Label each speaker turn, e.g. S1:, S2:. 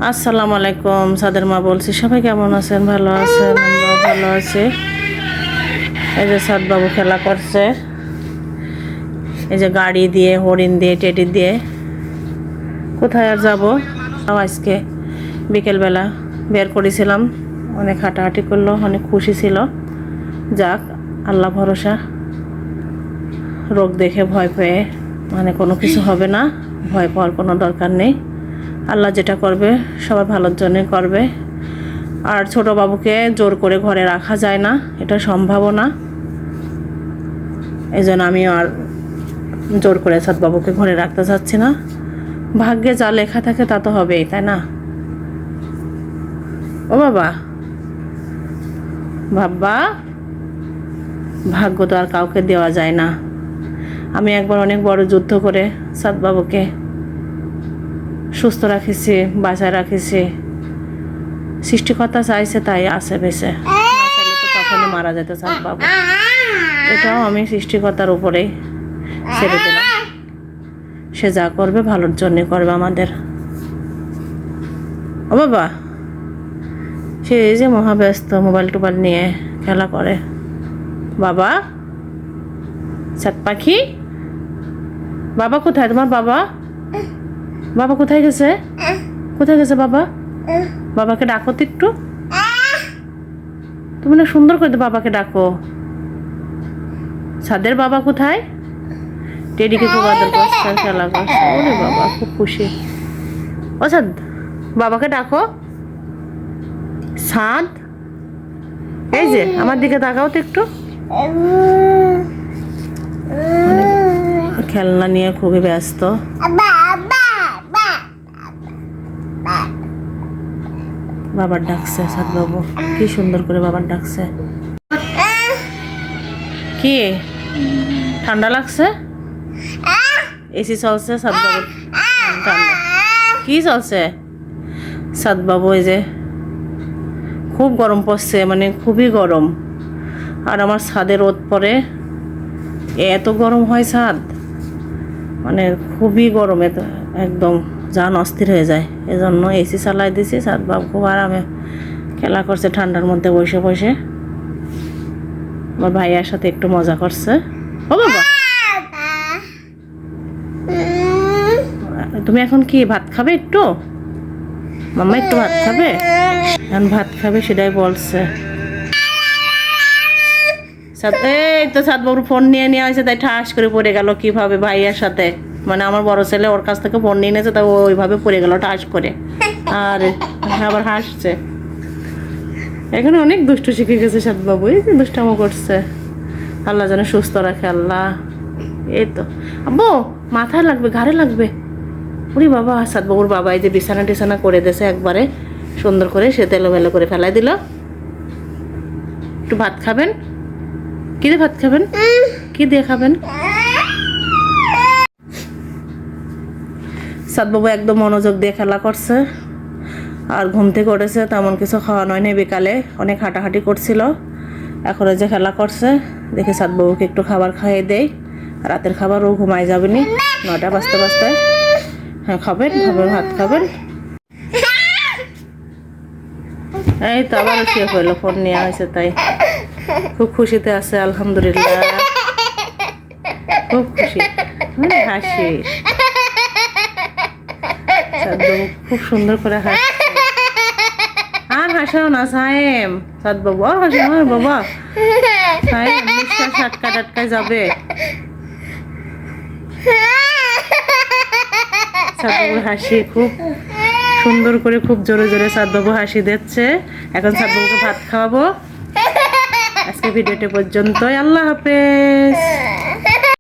S1: আসসালামু আলাইকুম, সাদের মা বলছি। সবাই কেমন আছেন? ভালো আছেন? আমরাও ভালো আছি। এই যে সাদ বাবু খেলা করছে, এই যে গাড়ি দিয়ে, হরিণ দিয়ে, টেডি দিয়ে। কোথায় আর যাবো? আজকে বিকেলবেলা বের করেছিলাম, অনেক হাঁটাহাঁটি করলো, অনেক খুশি ছিল। যাক, আল্লাহ ভরসা। রোগ দেখে ভয় পেয়ে কোনো কিছু হবে না, ভয় পাওয়ার কোনো দরকার নেই। আল্লাহ যেটা করবে সবার ভালোর জন্য করবে। আর ছোট বাবুকে জোর করে ঘরে রাখা যায় না, এটা সম্ভব না। এই জন্য আমি আর জোর করে সাদ বাবুকে ঘরে রাখতে চাচ্ছি না। ভাগ্যে যা লেখা থাকে তা তো হবেই, তাই না? ও বাবা, ভাববা, ভাগ্য তো আর কাউকে দেওয়া যায় না। আমি একবার অনেক বড় যুদ্ধ করে সাদ বাবুকে সুস্থ রাখেছি, বাঁচায় রাখেছি। সৃষ্টিকর্তা চাইছে তাই আছে বেঁচে, না চাইলে তো তখনই মারা যেত সাদ বাবু। এটাও আমি সৃষ্টিকর্তার উপরেই ছেড়ে দিলাম। সে যা করবে ভালোর জন্য করবে আমাদের। ও বাবা, সে এই যে মহাব্যস্ত, মোবাইল টোবাইল নিয়ে খেলা করে। বাবা, চাঁদ পাখি, বাবা কোথায়? তোমার বাবা, বাবা কোথায় গেছে? কোথায় গেছে বাবা? বাবাকে ডাকো তো একটু। তুমি না সুন্দর করে বাবাকে ডাকো। ছাদের বাবা কোথায়? টেডিকে খুব আদর করছে, খেলা করছে। ওরে বাবা, খুব খুশি। ও ছাদ, বাবাকে ডাকো। ছাদ, এই যে আমার দিকে তাকাও তো একটু। খেলনা নিয়ে খুবই ব্যস্ত। বাবার ডাকছে সাদ বাবু, কি সুন্দর করে বাবার ডাকছে। কি ঠান্ডা লাগছে? এসি চলছে সাদ বাবু, ঠান্ডা। কি চলছে? সাদ বাবু এই যে খুব গরম পড়ছে, খুবই গরম। আর আমার ছাদে রোদ পড়ে, এত গরম হয় ছাদ, খুবই গরম, একদম জান অস্থির হয়ে যায়। এজন্য এসি চালাই দিছি। সাদ বাবু খুব আরামে খেলা করছে ঠান্ডার মধ্যে বসে বসে। আমার ভাইয়ার সাথে একটু মজা করছে। ও বাবা, তুমি এখন কি ভাত খাবে? একটু মাম্মা একটু ভাত খাবে? এখন ভাত খাবে সেটাই বলছে। এই তো সাদ বাবুর ফোন নিয়ে আসছে, তাই ঠাস করে পড়ে গেল কিভাবে ভাইয়ার সাথে। আমার বড় ছেলে ওর কাছ থেকে ফোন নিয়ে নিয়েছে, তাই ওইভাবে পড়ে গেল ঠাস করে। আর আবার হাসছে। এখানে অনেক দুষ্টু শিখে গেছে সাদ বাবু, এই যে দুষ্টামো করছে। আল্লাহ যেন সুস্থ রাখে আল্লাহ। এই তো আব্বু, মাথায় লাগবে, ঘাড়ে লাগবে। ওরে বাবা, সাদ বাবুর বাবা এই যে বিছানা টিছানা করে দিয়েছে একবারে সুন্দর করে, সে তেলোমেলো করে ফেলাই দিল। একটু ভাত খাবেন? কি দিয়ে ভাত খাবেন? কি দিয়ে খাবেন? সাদ বাবু একদম মনোযোগ দিয়ে খেলা করছে। আর ঘুম থেকে উঠেছে, তেমন কিছু খাওয়া নয় না, বিকালে অনেক হাঁটাহাঁটি করছিল। এখন যে খেলা করছে, দেখে সাদ বাবুকে একটু খাবার খাইয়ে দেই। রাতের খাবার ও ঘুমাই যাবে নি, 9টা বাজতে বাজতে। হ্যাঁ খাবেন, খাবেন, ভাত খাবেন। এই তো আবার শুয়ে পড়লো, ফোন নিয়ে হয়েছে তাই। খুব খুশিতে আছে আলহামদুলিল্লাহ, খুব খুশি, হাসি। সাদ বাবু খুব সুন্দর করে হাসছে। আর হাসাও না সায়েম, সাদ বাবু আর হাসো না বাবা। সায়েম নিঃশ্বাস আটকায় যাবে। সাদ বাবুর হাসি খুব সুন্দর করে, খুব জোরে জোরে সাদ বাবু হাসি দিচ্ছে। এখন সাদ বাবুকে ভাত খাওয়াবো। আজকে ভিডিওটি পর্যন্তই, আল্লাহ হাফেজ।